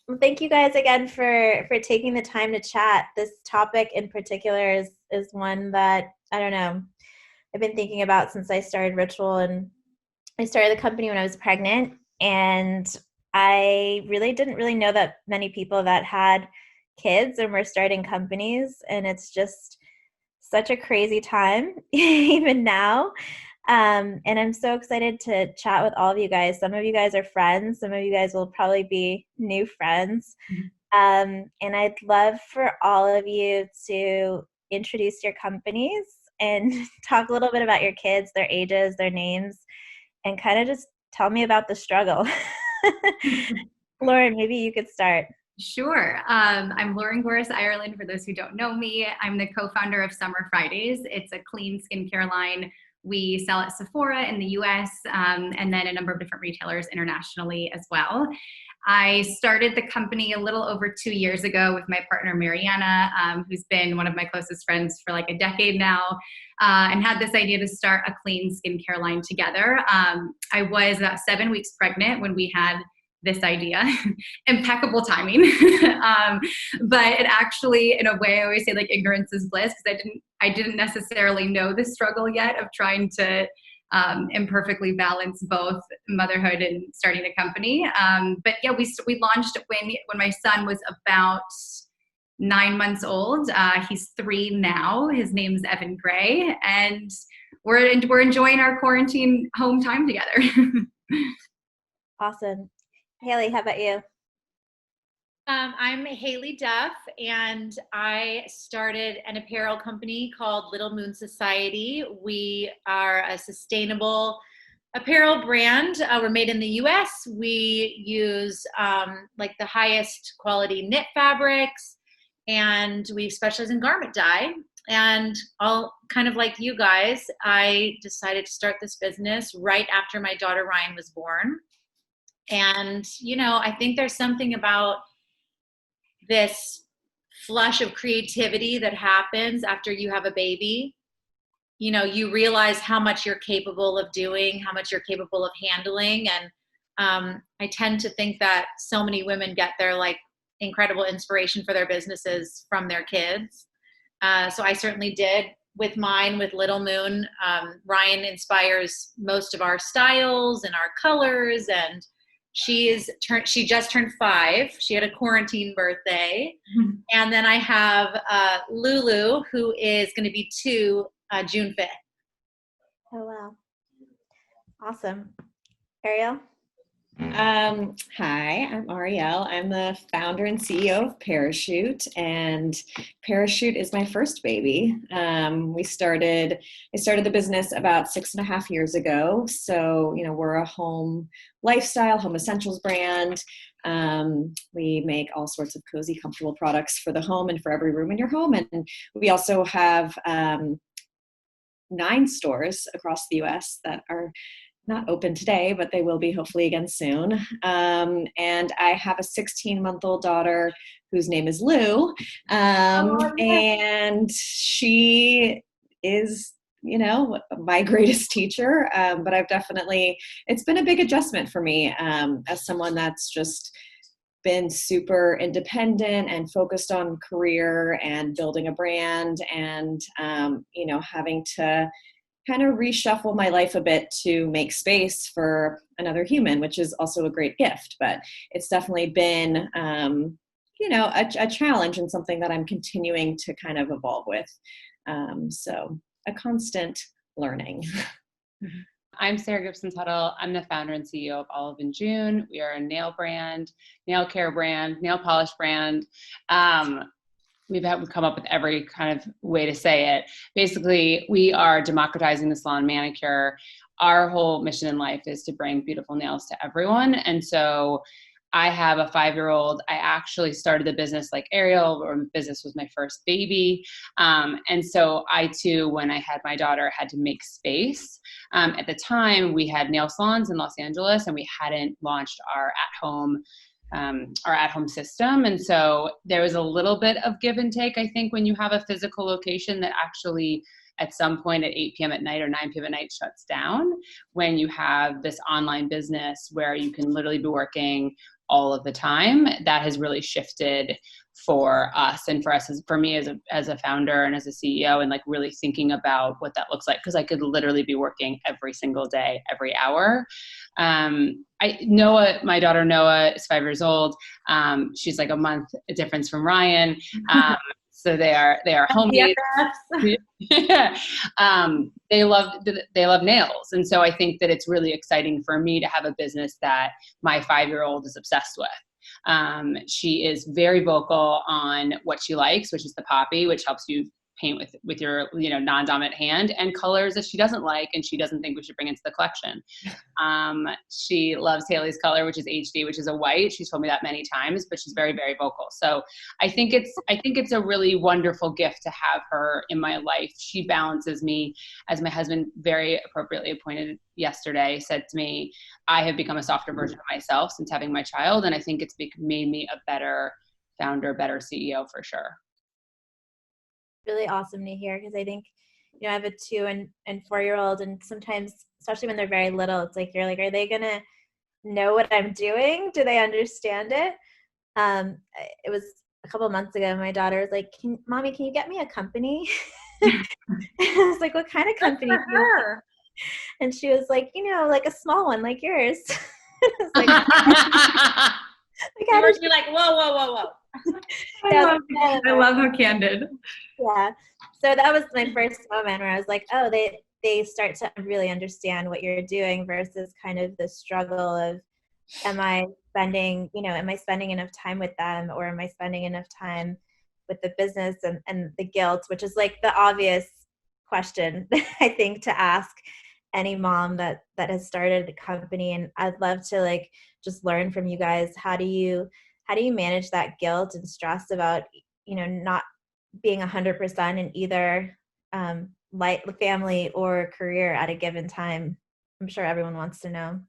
Well, thank you guys again for taking the time to chat. This topic in particular is one that I don't know. I've been thinking about since I started Ritual, and I started the company when I was pregnant, and I really didn't really know that many people that had kids and were starting companies, and it's just such a crazy time even now. And I'm so excited to chat with all of you guys. Some of you guys are friends. Some of you guys will probably be new friends. And I'd love for all of you to introduce your companies and talk a little bit about your kids, their ages, their names, and kind of just tell me about the struggle. Lauren, maybe you could start. Sure. I'm Lauren Gores, Ireland, for those who don't know me. I'm the co-founder of Summer Fridays. It's a clean skincare line. We sell at Sephora in the US, and then a number of different retailers internationally as well. I started the company a little over 2 years ago with my partner, Mariana, who's been one of my closest friends for like a decade now, and had this idea to start a clean skincare line together. I was about 7 weeks pregnant when we had this idea. Impeccable timing. But it actually, in a way, I always say like ignorance is bliss, because I didn't necessarily know the struggle yet of trying to imperfectly balance both motherhood and starting a company. But yeah, we launched when my son was about 9 months old. He's 3 now. His name's Evan Gray, and we're enjoying our quarantine home time together. Awesome. Haylie, how about you? I'm Haylie Duff, and I started an apparel company called Little Moon Society. We are a sustainable apparel brand. We're made in the US. We use like the highest quality knit fabrics, and we specialize in garment dye. And all kind of like you guys, I decided to start this business right after my daughter Ryan was born. And, I think there's something about this flush of creativity that happens after you have a baby. You realize how much you're capable of doing, how much you're capable of handling. And I tend to think that so many women get their like incredible inspiration for their businesses from their kids. So I certainly did with mine, with Little Moon. Ryan inspires most of our styles and our colors, and she just turned 5. She had a quarantine birthday. Mm-hmm. And then I have Lulu, who is going to be 2 June 5th. Oh, wow. Awesome. Ariel? Hi, I'm Ariel. I'm the founder and CEO of Parachute, and Parachute is my first baby. I started the business about 6.5 years ago. So, we're a home lifestyle, home essentials brand. We make all sorts of cozy, comfortable products for the home and for every room in your home. And we also have 9 stores across the US that are not open today, but they will be hopefully again soon. And I have a 16-month-old daughter whose name is Lou. And she is, my greatest teacher. But it's been a big adjustment for me as someone that's just been super independent and focused on career and building a brand, and, having to kind of reshuffle my life a bit to make space for another human, which is also a great gift. But it's definitely been, a challenge and something that I'm continuing to kind of evolve with. So a constant learning. I'm Sarah Gibson Tuttle. I'm the founder and CEO of Olive and June. We are a nail brand, nail care brand, nail polish brand. We've come up with every kind of way to say it. Basically, we are democratizing the salon manicure. Our whole mission in life is to bring beautiful nails to everyone. And so I have a 5-year-old. I actually started the business like Ariel, or business was my first baby. And so I too, when I had my daughter, had to make space. At the time, we had nail salons in Los Angeles, and we hadn't launched our at-home system. And so there was a little bit of give and take, I think, when you have a physical location that actually at some point at 8 p.m. at night or 9 p.m. at night shuts down, when you have this online business where you can literally be working all of the time, that has really shifted for us and for us, for me as a founder and as a CEO, and like really thinking about what that looks like. Cause I could literally be working every single day, every hour. My daughter Noah is 5 years old. She's like a month difference from Ryan. So they are homies. They love nails. And so I think that it's really exciting for me to have a business that my 5-year-old is obsessed with. She is very vocal on what she likes, which is the poppy, which helps you paint with your non-dominant hand, and colors that she doesn't like and she doesn't think we should bring into the collection. She loves Haylie's color, which is HD, which is a white. She's told me that many times, but she's very, very vocal. So I think it's a really wonderful gift to have her in my life. She balances me, as my husband very appropriately pointed yesterday, said to me, I have become a softer version of myself since having my child. And I think it's made me a better founder, better CEO for sure. Really awesome to hear, because I think, I have a 2 and 4-year-old, and sometimes, especially when they're very little, it's like, you're like, are they gonna know what I'm doing? Do they understand it? It was a couple months ago, my daughter was like, Mommy, can you get me a company? I was like, what kind of company? And she was like, like a small one like yours. Like, you're like, whoa. I love how candid. Yeah. So that was my first moment where I was like, oh, they start to really understand what you're doing, versus kind of the struggle of, am I spending enough time with them, or am I spending enough time with the business, and the guilt, which is like the obvious question I think to ask any mom that has started a company. And I'd love to like just learn from you guys, how do you manage that guilt and stress about not being 100% in either like family or career at a given time? I'm sure everyone wants to know.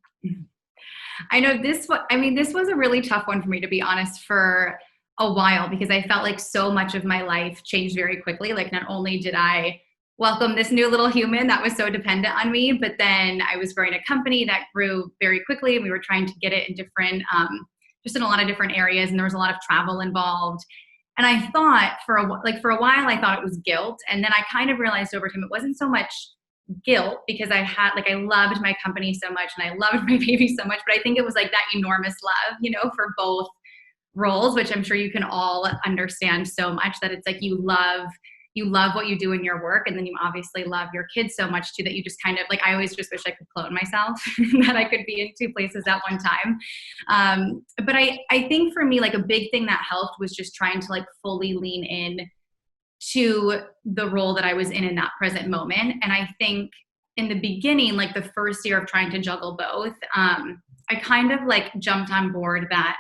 I know this was a really tough one for me, to be honest, for a while, because I felt like so much of my life changed very quickly. Like, not only did I welcome this new little human that was so dependent on me, but then I was growing a company that grew very quickly, and we were trying to get it in different, just in a lot of different areas, and there was a lot of travel involved. And I thought for a while, I thought it was guilt. And then I kind of realized over time, it wasn't so much guilt, because I loved my company so much, and I loved my baby so much, but I think it was like that enormous love, for both roles, which I'm sure you can all understand so much, that it's like, you love what you do in your work, and then you obviously love your kids so much too, that you just kind of like, I always just wish I could clone myself that I could be in 2 places at one time. But I think for me, like, a big thing that helped was just trying to like fully lean in to the role that I was in that present moment. And I think in the beginning, like the first year of trying to juggle both, I kind of like jumped on board that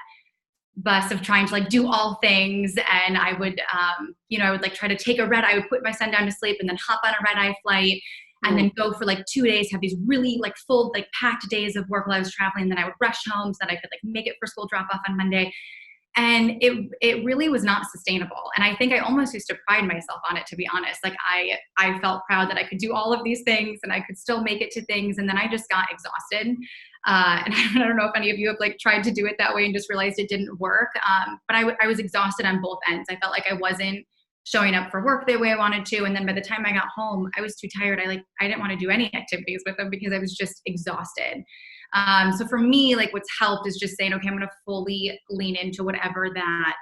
bus of trying to like do all things. And I would, I would like try to take I would put my son down to sleep and then hop on a red-eye flight and then go for like 2 days, have these really like full, like packed days of work while I was traveling. And then I would rush home so that I could like make it for school drop off on Monday. And it really was not sustainable. And I think I almost used to pride myself on it, to be honest. Like I felt proud that I could do all of these things and I could still make it to things. And then I just got exhausted. And I don't know if any of you have like tried to do it that way and just realized it didn't work. But I was exhausted on both ends. I felt like I wasn't showing up for work the way I wanted to. And then by the time I got home, I was too tired. I didn't want to do any activities with them because I was just exhausted. So for me, like what's helped is just saying, okay, I'm going to fully lean into whatever that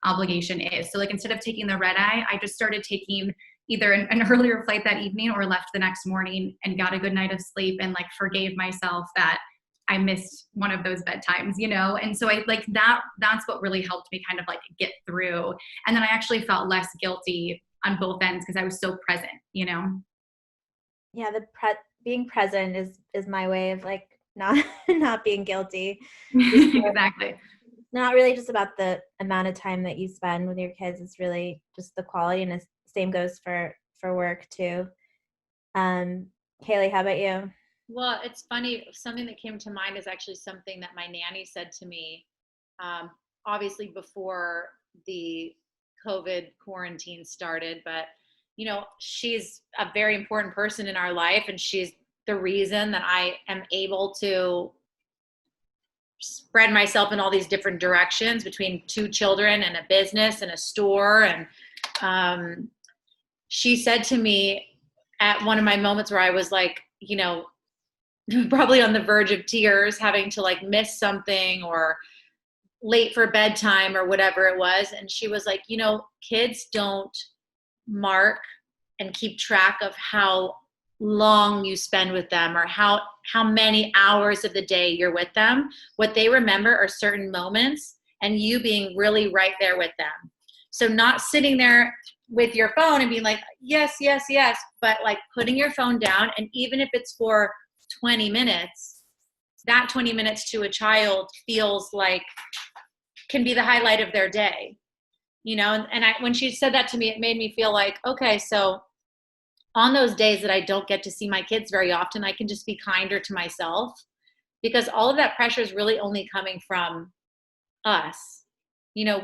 obligation is. So like instead of taking the red eye, I just started taking either an earlier flight that evening or left the next morning and got a good night of sleep and like forgave myself that I missed one of those bedtimes, And so I like that's what really helped me kind of like get through. And then I actually felt less guilty on both ends because I was so present, Yeah, being present is my way of like not being guilty. Exactly. Not really just about the amount of time that you spend with your kids. It's really just the quality, and the same goes for work too. Haylie, how about you? Well, it's funny. Something that came to mind is actually something that my nanny said to me, obviously before the COVID quarantine started, but she's a very important person in our life, and she's the reason that I am able to spread myself in all these different directions between 2 children and a business and a store. And she said to me at one of my moments where I was like, you know, probably on the verge of tears, having to like miss something or late for bedtime or whatever it was. And she was like, you know, kids don't mark and keep track of how long you spend with them or how many hours of the day you're with them. What they remember are certain moments and you being really right there with them. So not sitting there with your phone and being like, yes, yes, yes, but like putting your phone down. And even if it's for 20 minutes, that 20 minutes to a child feels like can be the highlight of their day, you know? And when she said that to me, it made me feel like, okay, so on those days that I don't get to see my kids very often, I can just be kinder to myself, because all of that pressure is really only coming from us. You know,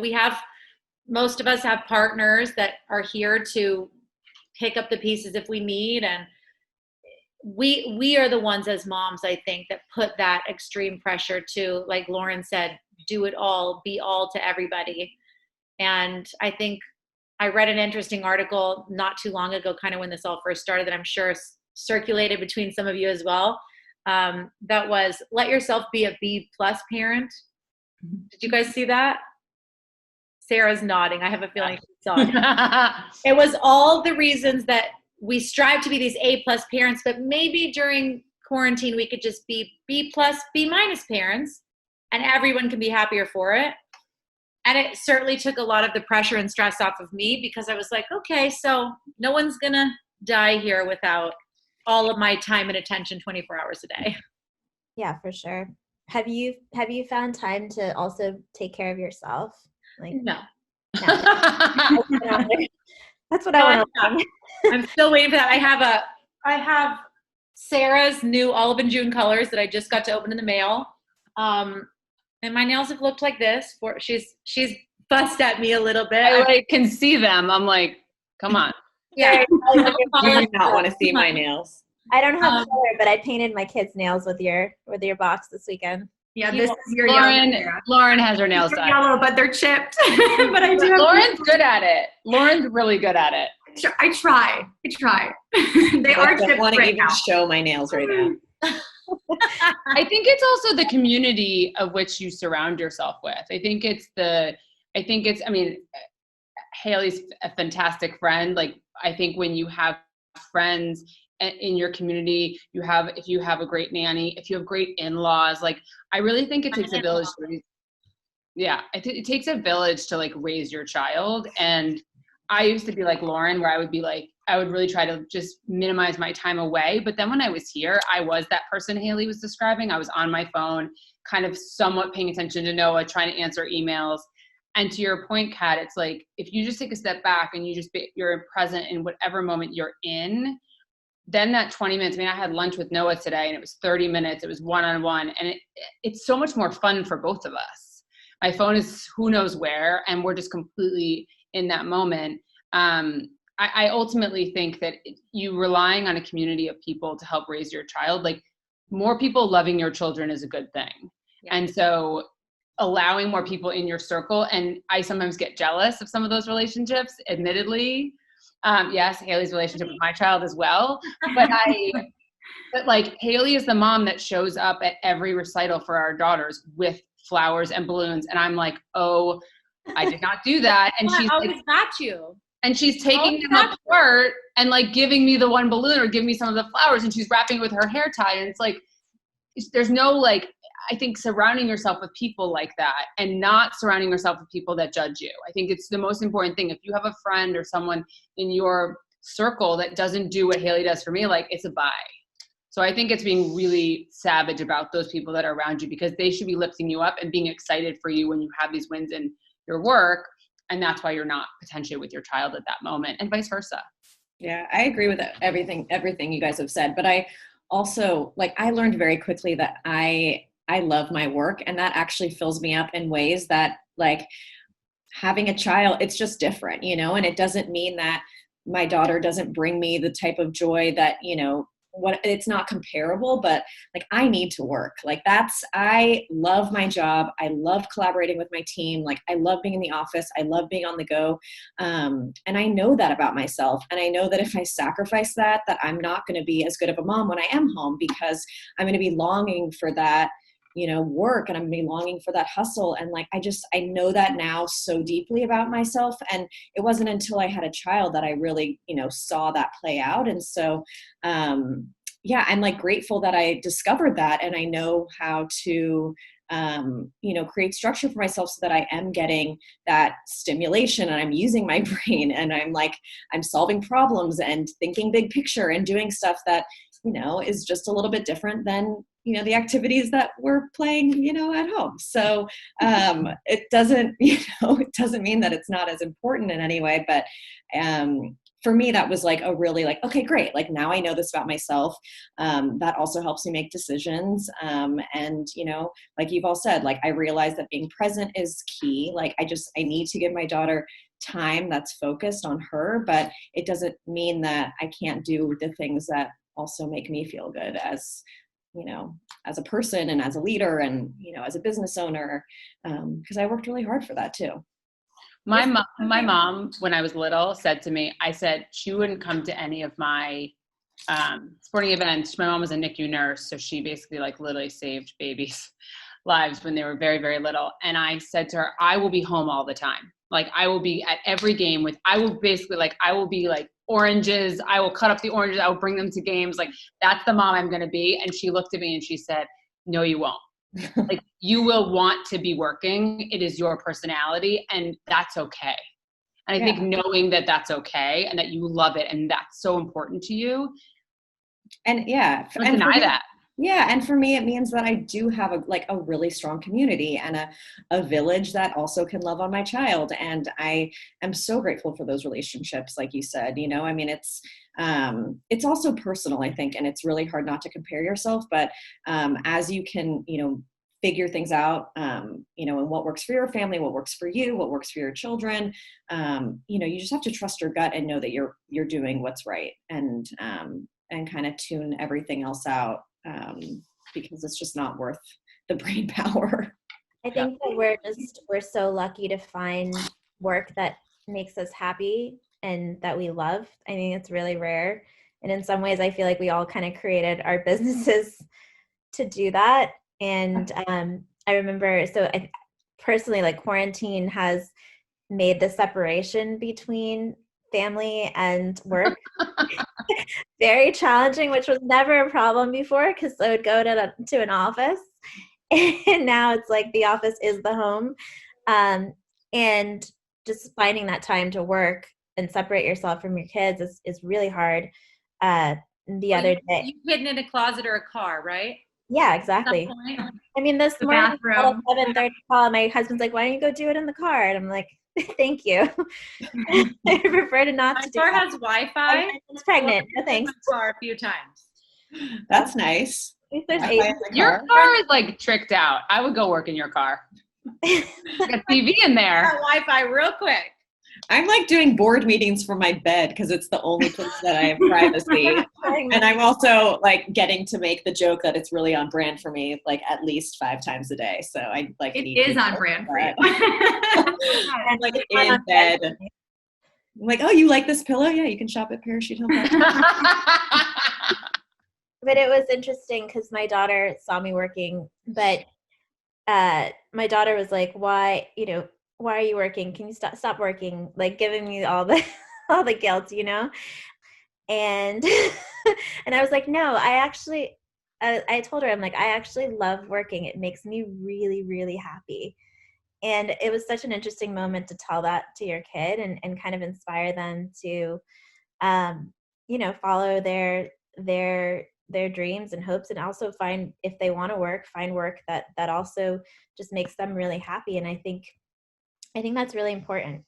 most of us have partners that are here to pick up the pieces if we need. And we are the ones as moms, I think, that put that extreme pressure to, like Lauren said, do it all, be all to everybody. And I think I read an interesting article not too long ago, kind of when this all first started, that I'm sure circulated between some of you as well. That was, let yourself be a B+ parent. Did you guys see that? Sarah's nodding. I have a feeling she saw it. It was all the reasons that we strive to be these A+ parents, but maybe during quarantine we could just be B+, B- parents, and everyone can be happier for it. And it certainly took a lot of the pressure and stress off of me, because I was like, okay, so no one's gonna die here without all of my time and attention 24 hours a day. Yeah, for sure. Have you found time to also take care of yourself? Like, No. That's what I want to. I'm still waiting for that. I have Sarah's new Olive and June colors that I just got to open in the mail. And my nails have looked like this. She's fussed at me a little bit. I like can see them. I'm like, come on. Yeah. You do not want to see my nails. I don't have color, but I painted my kids' nails with your box this weekend. Yeah, this is your Lauren. yellow. Lauren has her nails They're done. yellow, but they're chipped. But I do. Lauren's good at it. Lauren's really good at it. I try. They are I don't chipped want to right even now. show my nails right now. I think it's also the community of which you surround yourself with. I mean, Haylie's a fantastic friend. Like, I think when you have friends in your community, if you have a great nanny, if you have great in-laws, like, I really think it takes a village it takes a village to like raise your child. And I used to be like Lauren, where I would really try to just minimize my time away. But then when I was here, I was that person Haylie was describing. I was on my phone, kind of somewhat paying attention to Noah, trying to answer emails. And to your point, Kat, it's like, if you just take a step back and you're present in whatever moment you're in, then that 20 minutes, I mean, I had lunch with Noah today and it was 30 minutes, it was one-on-one, and it's so much more fun for both of us. My phone is who knows where, and we're just completely in that moment. I ultimately think that you relying on a community of people to help raise your child, like, more people loving your children is a good thing. Yeah. And so allowing more people in your circle, and I sometimes get jealous of some of those relationships, admittedly. Yes, Haylie's relationship with my child as well. But like, Haylie is the mom that shows up at every recital for our daughters with flowers and balloons. And I'm like, oh, I did not do that. And she's always like, got you. And she's taking them apart and like giving me the one balloon or giving me some of the flowers, and she's wrapping it with her hair tie. And it's like, there's no, like, I think surrounding yourself with people like that and not surrounding yourself with people that judge you. I think it's the most important thing. If you have a friend or someone in your circle that doesn't do what Haylie does for me, like, it's a bye. So I think it's being really savage about those people that are around you, because they should be lifting you up and being excited for you when you have these wins in your work. And that's why you're not potentially with your child at that moment, and vice versa. Yeah, I agree with everything you guys have said. But I also, like, I learned very quickly that I love my work, and that actually fills me up in ways that, like, having a child, it's just different, you know, and it doesn't mean that my daughter doesn't bring me the type of joy that, you know, it's not comparable, but like I need to work. Like I love my job. I love collaborating with my team. Like I love being in the office. I love being on the go. And I know that about myself. And I know that if I sacrifice that I'm not going to be as good of a mom when I am home, because I'm going to be longing for that, work, and I'm gonna be longing for that hustle. And like, I know that now so deeply about myself. And it wasn't until I had a child that I really, saw that play out. And so, yeah, I'm like grateful that I discovered that. And I know how to, create structure for myself so that I am getting that stimulation and I'm using my brain and I'm solving problems and thinking big picture and doing stuff that, is just a little bit different than, the activities that we're playing, at home. So it doesn't, it doesn't mean that it's not as important in any way, but for me, that was like a really like, okay, great. Like now I know this about myself. That also helps me make decisions. And, like you've all said, like I realized that being present is key. Like I need to give my daughter time that's focused on her, but it doesn't mean that I can't do the things that also make me feel good as a person and as a leader and, as a business owner, because I worked really hard for that too. My mom, when I was little, said to me, I said she wouldn't come to any of my sporting events. My mom was a NICU nurse, so she basically like literally saved babies' lives when they were very, very little. And I said to her, I will be home all the time. Like I will be at every game I will be like oranges. I will cut up the oranges. I will bring them to games. Like that's the mom I'm going to be. And she looked at me and she said, no, you won't. Like you will want to be working. It is your personality and that's okay. And I think knowing that that's okay and that you love it and that's so important to you. And don't deny that. Yeah. And for me, it means that I do have a really strong community and a village that also can love on my child. And I am so grateful for those relationships. Like you said, I mean, it's also personal, I think, and it's really hard not to compare yourself, but as you can, figure things out, and what works for your family, what works for you, what works for your children, you just have to trust your gut and know that you're doing what's right and kind of tune everything else out. Because it's just not worth the brain power. I think that we're so lucky to find work that makes us happy and that we love. I think it's really rare. And in some ways, I feel like we all kind of created our businesses to do that. And I remember, personally, like quarantine has made the separation between family and work very challenging, which was never a problem before because I would go to an office and now it's like the office is the home, and just finding that time to work and separate yourself from your kids is really hard. Other day you hidden in a closet or a car, right? Yeah, exactly. I mean, this morning at 7:30 call, my husband's like, why don't you go do it in the car? And I'm like, thank you. I prefer to not my to do car that. has Wi-Fi. It's pregnant. No thanks. Car a few times. That's nice. Your car is like tricked out. I would go work in your car. Got TV in there. Got Wi-Fi real quick. I'm like doing board meetings from my bed because it's the only place that I have privacy. And I'm also like getting to make the joke that it's really on brand for me, like at least 5 times a day. So I like it is on brand for you. I'm like in bed. I'm like, oh, you like this pillow? Yeah, you can shop at Parachute Home. But it was interesting because my daughter saw me working, but my daughter was like, why are you working? Can you stop working? Like giving me all the guilt, And and I was like, no, I told her, I'm like, I actually love working. It makes me really, really happy. And it was such an interesting moment to tell that to your kid and kind of inspire them to, follow their dreams and hopes, and also if they want to find work that also just makes them really happy. And I think that's really important.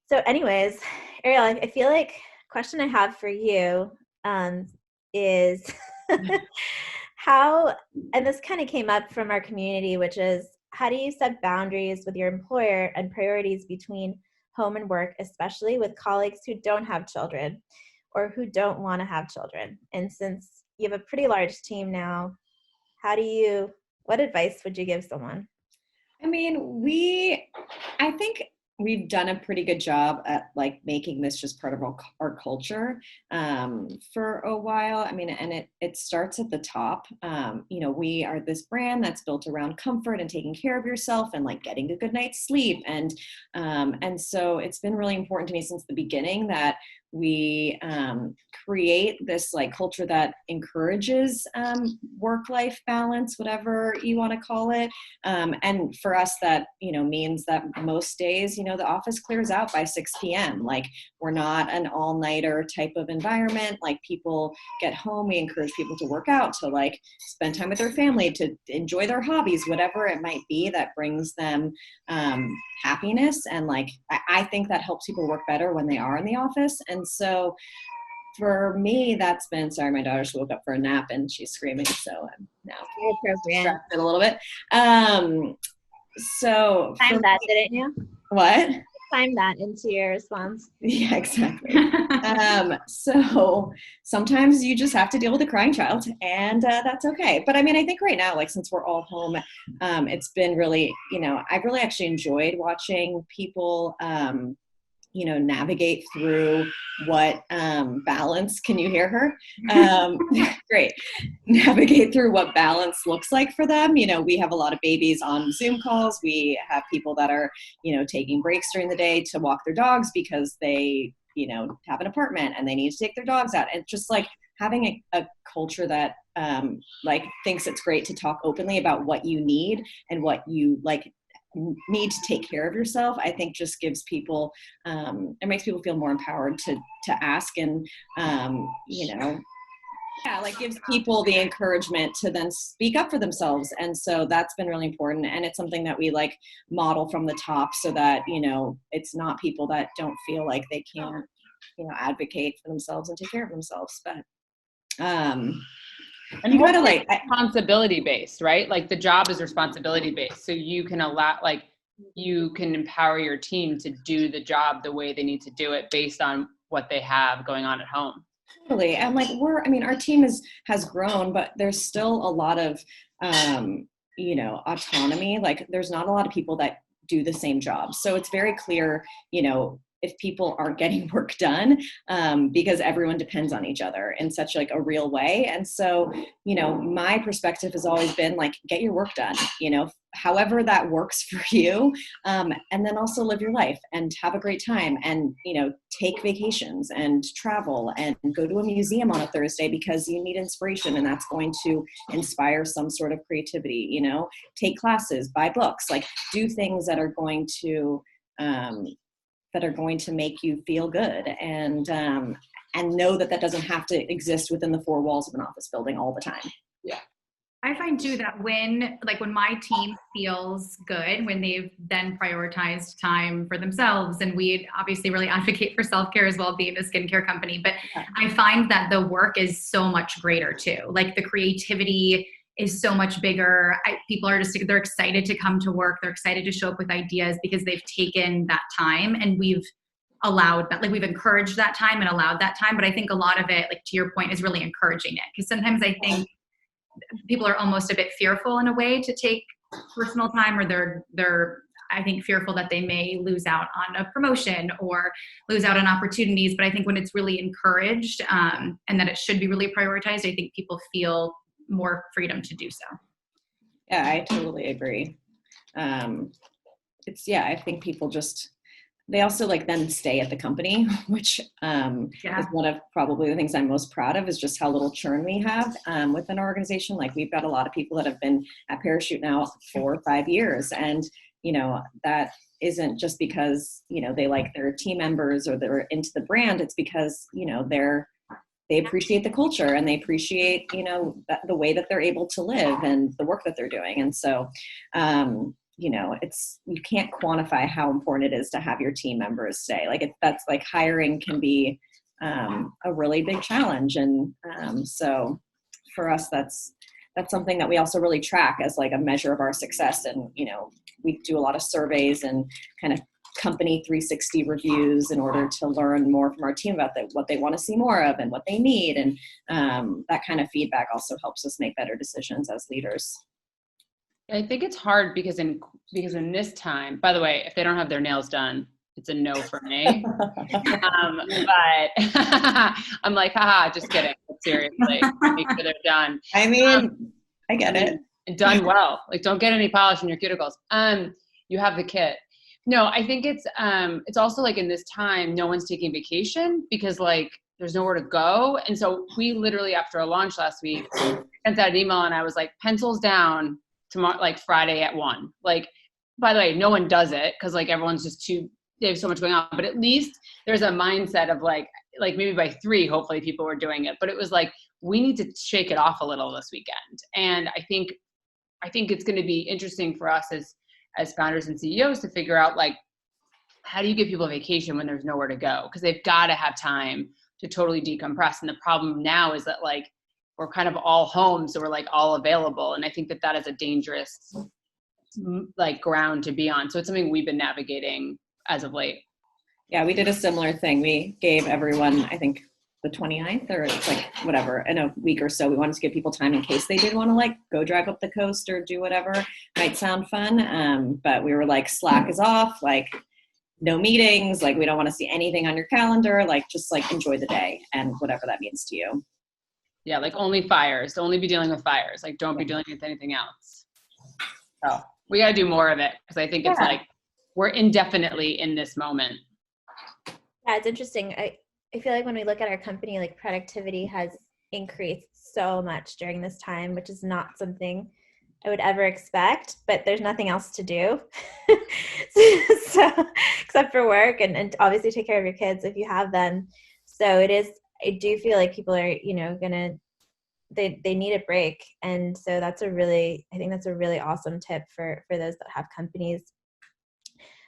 So anyways, Ariel, I feel like question I have for you is how, and this kind of came up from our community, which is how do you set boundaries with your employer and priorities between home and work, especially with colleagues who don't have children? or who don't want to have children? And since you have a pretty large team now, what advice would you give someone? I mean, I think we've done a pretty good job at like making this just part of our culture for a while. I mean, and it starts at the top. We are this brand that's built around comfort and taking care of yourself and like getting a good night's sleep. And so it's been really important to me since the beginning that we create this like culture that encourages work-life balance, whatever you want to call it. And for us, that, means that most days, the office clears out by 6 p.m. Like, we're not an all-nighter type of environment. Like, people get home, we encourage people to work out, to like spend time with their family, to enjoy their hobbies, whatever it might be that brings them happiness. And like, I think that helps people work better when they are in the office. And so for me, that's been, sorry, my daughter just woke up for a nap and she's screaming. So I'm now distracted a little bit. So Time that, didn't you? What? Time that into your response. Yeah, exactly. So sometimes you just have to deal with a crying child, and that's okay. But I mean, I think right now, like, since we're all home, it's been really, I've really actually enjoyed watching people, navigate through what balance, can you hear her? Great. Navigate through what balance looks like for them. We have a lot of babies on Zoom calls. We have people that are, taking breaks during the day to walk their dogs because they, have an apartment and they need to take their dogs out. And just like having a culture that like thinks it's great to talk openly about what you need and what you like need to take care of yourself, I think just gives people, it makes people feel more empowered to ask, and, like gives people the encouragement to then speak up for themselves. And so that's been really important. And it's something that we like model from the top so that, it's not people that don't feel like they can't, advocate for themselves and take care of themselves. But, and you gotta like responsibility based, right? Like the job is responsibility based. So you can you can empower your team to do the job the way they need to do it based on what they have going on at home. Totally. And like our team has grown, but there's still a lot of, autonomy. Like there's not a lot of people that do the same job. So it's very clear, if people aren't getting work done, because everyone depends on each other in such like a real way. And so, my perspective has always been like, get your work done, however that works for you. And then also live your life and have a great time and, take vacations and travel and go to a museum on a Thursday because you need inspiration and that's going to inspire some sort of creativity, take classes, buy books, like do things that are going to, make you feel good, and know that doesn't have to exist within the four walls of an office building all the time. Yeah. I find too that when my team feels good, when they've then prioritized time for themselves, and we obviously really advocate for self-care as well, being a skincare company, but I find that the work is so much greater too. Like the creativity is so much bigger. People are they're excited to come to work. They're excited to show up with ideas because they've taken that time, and we've allowed that, like we've encouraged that time and allowed that time. But I think a lot of it, like to your point, is really encouraging it. Because sometimes I think people are almost a bit fearful in a way to take personal time, or they're I think fearful that they may lose out on a promotion or lose out on opportunities. But I think when it's really encouraged and that it should be really prioritized, I think people feel more freedom to do so. Yeah, I totally agree. I think people they also like then stay at the company, which is one of probably the things I'm most proud of, is just how little churn we have within our organization. Like we've got a lot of people that have been at Parachute now 4 or 5 years. And, that isn't just because, they like their team members or they're into the brand. It's because, they appreciate the culture and they appreciate, the way that they're able to live and the work that they're doing. And so, you can't quantify how important it is to have your team members stay. Like that's like hiring can be a really big challenge. And so for us, that's something that we also really track as like a measure of our success. And, we do a lot of surveys and kind of company 360 reviews in order to learn more from our team about what they want to see more of and what they need. And that kind of feedback also helps us make better decisions as leaders. I think it's hard because in this time, by the way, if they don't have their nails done, it's a no for me. But I'm like, haha, just kidding. Seriously, make sure they're done. I mean, I get it. And done well. Like, don't get any polish in your cuticles. You have the kit. No, I think it's also like in this time, no one's taking vacation because like there's nowhere to go. And so we literally, after a launch last week, sent out an email and I was like, pencils down tomorrow, like Friday at 1. Like, by the way, no one does it because like everyone's just they have so much going on, but at least there's a mindset of like maybe by 3, hopefully people were doing it, but it was like, we need to shake it off a little this weekend. And I think it's going to be interesting for us as founders and CEOs to figure out like, how do you give people a vacation when there's nowhere to go? Because they've got to have time to totally decompress. And the problem now is that like, we're kind of all home. So we're like all available. And I think that is a dangerous like ground to be on. So it's something we've been navigating as of late. Yeah, we did a similar thing. We gave everyone, I think, the 29th or it's like whatever, in a week or so. We wanted to give people time in case they did want to like go drive up the coast or do whatever. Might sound fun. But we were like, Slack is off, like no meetings, like we don't want to see anything on your calendar, like just like enjoy the day and whatever that means to you. Yeah, like only fires, only be dealing with fires. Like don't be dealing with anything else. So we got to do more of it because I think it's like we're indefinitely in this moment. Yeah, it's interesting. I feel like when we look at our company, like productivity has increased so much during this time, which is not something I would ever expect, but there's nothing else to do. So except for work and obviously take care of your kids if you have them. So I do feel like people are, they need a break. And so I think that's a really awesome tip for those that have companies.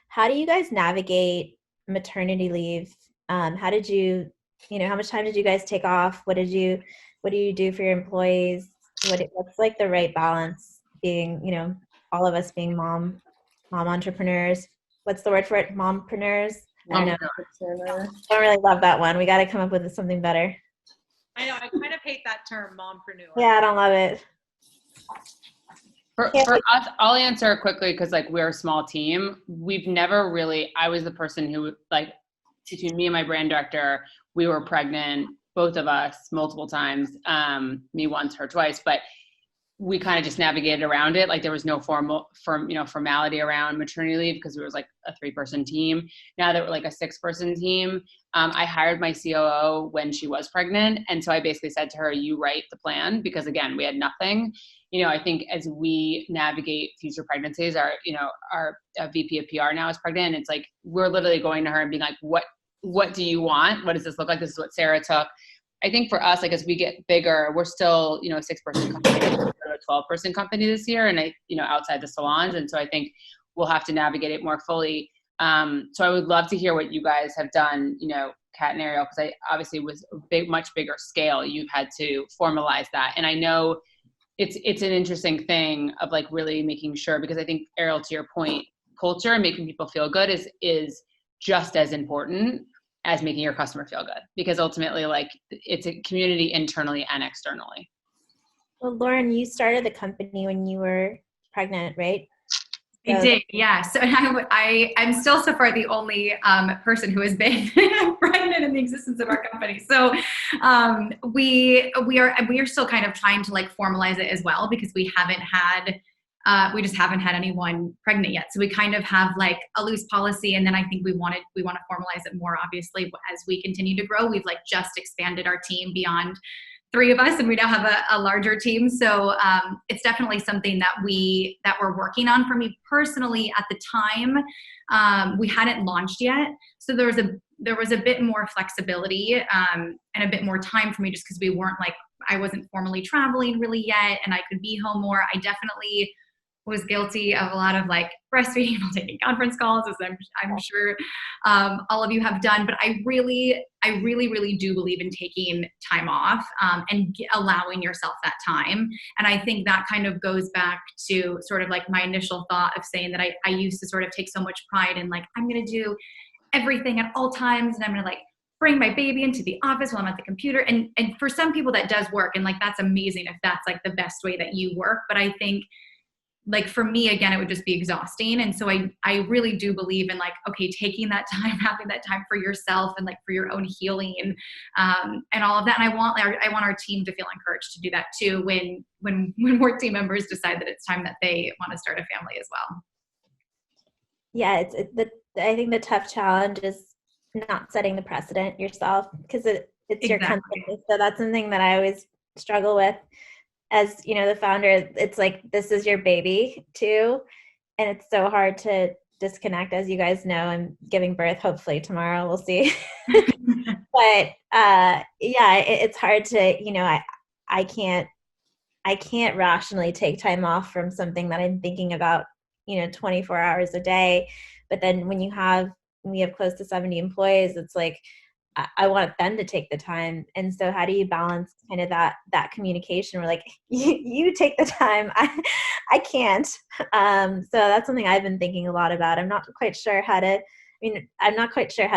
How do you guys navigate maternity leave? How did you, how much time did you guys take off? What do you do for your employees? What's like the right balance being, all of us being mom entrepreneurs. What's the word for it? Mompreneurs? I don't really love that one. We got to come up with something better. I know. I kind of hate that term, mompreneur. Yeah, I don't love it. For us, I'll answer quickly because like we're a small team. We've never really, I was the person who like, between me and my brand director, we were pregnant, both of us multiple times, me once, her twice, but we kind of just navigated around it. Like there was no formality around maternity leave because it was like a 3-person team. Now that we're like a 6-person team, I hired my COO when she was pregnant. And so I basically said to her, you write the plan because again, we had nothing. I think as we navigate future pregnancies, our VP of PR now is pregnant. It's like, we're literally going to her and being like, what do you want? What does this look like? This is what Sarah took. I think for us, like as we get bigger, we're still, a 6-person company, a 12-person company this year. And outside the salons. And so I think we'll have to navigate it more fully. So I would love to hear what you guys have done, Kat and Ariel, because I obviously was a much bigger scale. You've had to formalize that. And I know it's an interesting thing of like really making sure, because I think Ariel, to your point, culture and making people feel good is just as important as making your customer feel good, because ultimately like it's a community internally and externally. Well, Lauren, you started the company when you were pregnant, right? I did, yeah. So I'm still so far the only person who has been pregnant in the existence of our company. So we are still kind of trying to like formalize it as well, because we just haven't had anyone pregnant yet. So we kind of have like a loose policy, and then I think we want to formalize it more. Obviously, as we continue to grow, we've like just expanded our team beyond 3 of us, and we now have a larger team. So it's definitely something that we're working on. For me personally, at the time, we hadn't launched yet, so there was a bit more flexibility and a bit more time for me, just because I wasn't formally traveling really yet, and I could be home more. I definitely was guilty of a lot of like breastfeeding while taking conference calls, as I'm sure all of you have done. But I really do believe in taking time off and allowing yourself that time. And I think that kind of goes back to sort of like my initial thought of saying that I used to sort of take so much pride in like, I'm going to do everything at all times, and I'm going to like bring my baby into the office while I'm at the computer. And for some people that does work, and like that's amazing if that's like the best way that you work. But I think like for me, again, it would just be exhausting. And so I really do believe in like, okay, taking that time, having that time for yourself and like for your own healing and all of that. And I want our team to feel encouraged to do that too when more team members decide that it's time that they want to start a family as well. Yeah, I think the tough challenge is not setting the precedent yourself, because it's your company. So that's something that I always struggle with. As you know, the founder, it's like, this is your baby too. And it's so hard to disconnect. As you guys know, I'm giving birth hopefully tomorrow. We'll see. But it's hard to, you know, I can't rationally take time off from something that I'm thinking about, you know, 24 hours a day. But then when we have close to 70 employees, it's like, I want them to take the time. And so how do you balance kind of that communication where like, you take the time, I can't. So that's something I've been thinking a lot about. I'm not quite sure how to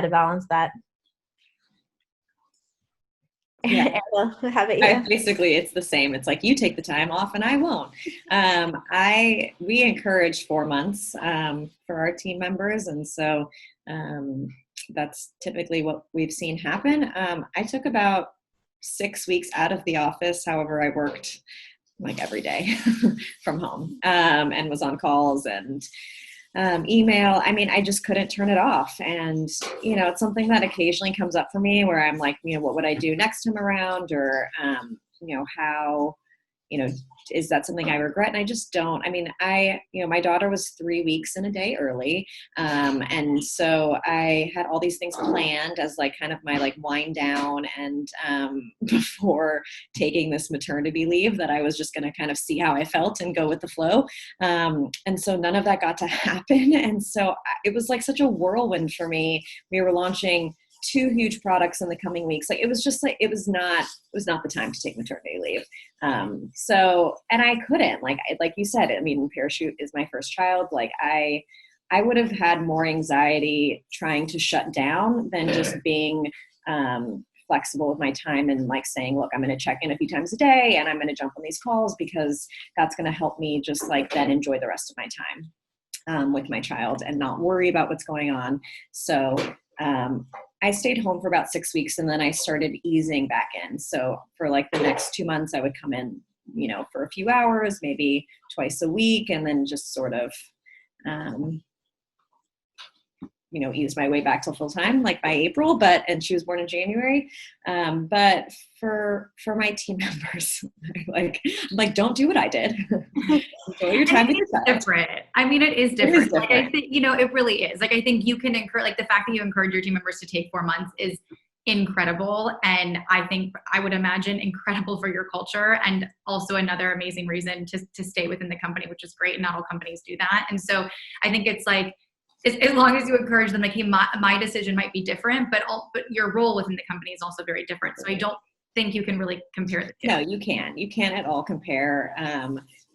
balance that. Yeah. Ariel, how about you? Basically, it's the same. It's like, you take the time off and I won't. We encourage 4 months for our team members. And so that's typically what we've seen happen. I took about 6 weeks out of the office. However, I worked like every day from home and was on calls and email. I mean, I just couldn't turn it off. And, you know, it's something that occasionally comes up for me where I'm like, you know, what would I do next time around? Or, you know, how, you know, is that something I regret? And I just don't. I mean, my daughter was 3 weeks and a day early. And so I had all these things planned as like kind of my like wind down and before taking this maternity leave, that I was just going to kind of see how I felt and go with the flow. And so none of that got to happen. And so it was like such a whirlwind for me. We were launching 2 huge products in the coming weeks. Like, it was just like, it was not the time to take maternity leave. So, and I couldn't, like you said, I mean, Parachute is my first child. Like I would have had more anxiety trying to shut down than just being, flexible with my time and like saying, look, I'm going to check in a few times a day and I'm going to jump on these calls, because that's going to help me just like then enjoy the rest of my time, with my child and not worry about what's going on. So, I stayed home for about 6 weeks and then I started easing back in. So for like the next 2 months, I would come in, you know, for a few hours, maybe twice a week, and then just sort of, you know, ease my way back to full time, like by April, and she was born in January. But for my team members, I'm like, don't do what I did. Enjoy your time with your child. Different. I mean, it is different. It is different. Like, I think, you know, it really is. Like, I think you can encourage, like the fact that you encourage your team members to take 4 months is incredible. And I think I would imagine incredible for your culture, and also another amazing reason to stay within the company, which is great. And not all companies do that. And so I think it's like, as long as you encourage them, like, hey, my decision might be different, but your role within the company is also very different. So I don't think you can really compare the two. No, you can't at all compare.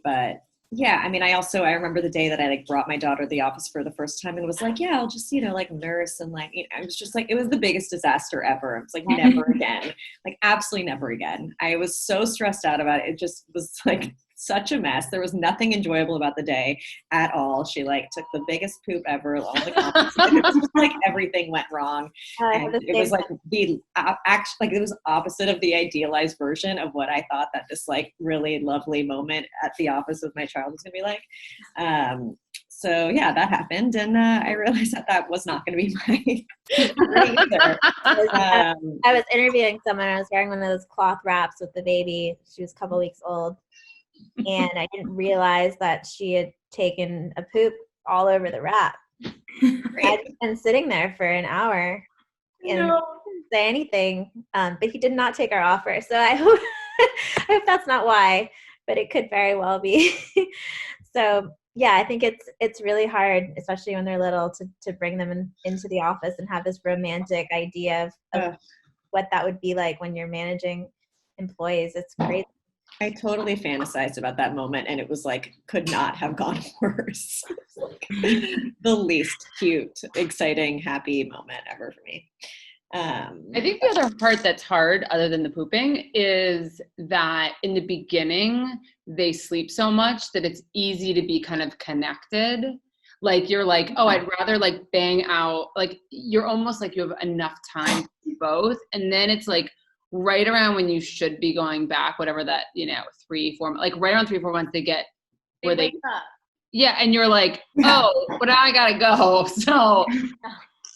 But yeah, I mean, I remember the day that I like brought my daughter to the office for the first time and was like, yeah, I'll just, you know, like nurse. And like, you know, I was just like, it was the biggest disaster ever. It was like, never again, like absolutely never again. I was so stressed out about it. It just was like such a mess. There was nothing enjoyable about the day at all. She like took the biggest poop ever. All the it was just like everything went wrong. And it was like it was opposite of the idealized version of what I thought that this like really lovely moment at the office with my child was gonna be like. So yeah, that happened, and I realized that was not going to be my either. I was interviewing someone. I was wearing one of those cloth wraps with the baby. She was a couple weeks old, and I didn't realize that she had taken a poop all over the wrap. I'd been sitting there for an hour and didn't say anything, but he did not take our offer. So I hope that's not why, but it could very well be. So yeah, I think it's really hard, especially when they're little, to bring them into the office and have this romantic idea of what that would be like when you're managing employees. It's crazy. I totally fantasized about that moment, and it was like, could not have gone worse. It was like the least cute, exciting, happy moment ever for me. I think the other part that's hard, other than the pooping, is that in the beginning, they sleep so much that it's easy to be kind of connected. Like you're like, oh, I'd rather like bang out, like you're almost like you have enough time to do both. And then it's like right around when you should be going back, whatever that, 3-4, like right around 3-4 months they get where they wake up. Yeah, and you're like, oh, but now I gotta go. So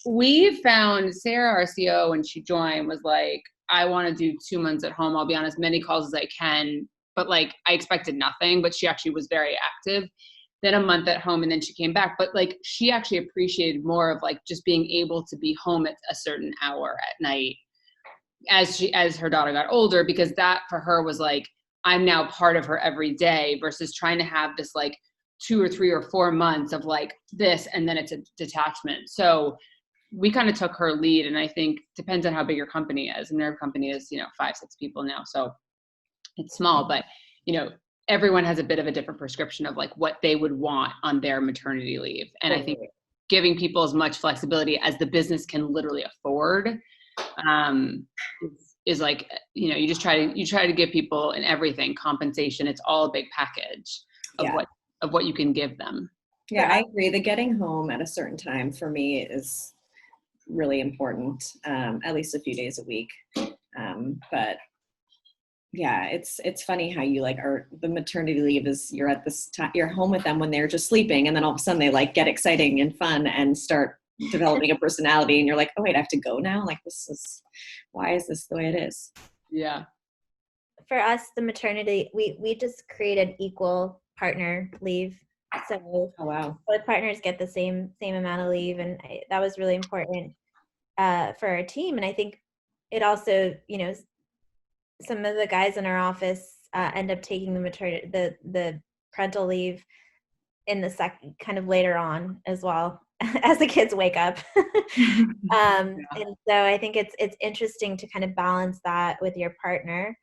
we found Sarah, our CEO, when she joined, was like, I want to do 2 months at home. I'll be on as many calls as I can. But like, I expected nothing, but she actually was very active. Then a month at home, and then she came back. But like, she actually appreciated more of like just being able to be home at a certain hour at night as her daughter got older, because that for her was like, I'm now part of her every day versus trying to have this like 2 or 3 or 4 months of like this, and then it's a detachment. So we kind of took her lead, and I think depends on how big your company is. And their company is, 5-6 people now. So it's small, but everyone has a bit of a different prescription of like what they would want on their maternity leave. And I think giving people as much flexibility as the business can literally afford, is like, you just try to give people in everything compensation. It's all a big package of what you can give them. Yeah, I agree. The getting home at a certain time for me is really important, at least a few days a week. But yeah, it's funny how you like the maternity leave is you're at this time, you're home with them when they're just sleeping, and then all of a sudden they like get exciting and fun and start developing a personality, and you're like, oh wait, I have to go now? Like, why is this the way it is? Yeah. For us, the maternity, we just created equal partner leave. So both partners get the same amount of leave, and that was really important for our team. And I think it also, some of the guys in our office end up taking the parental leave in the second, kind of later on as well, as the kids wake up. And so I think it's interesting to kind of balance that with your partner.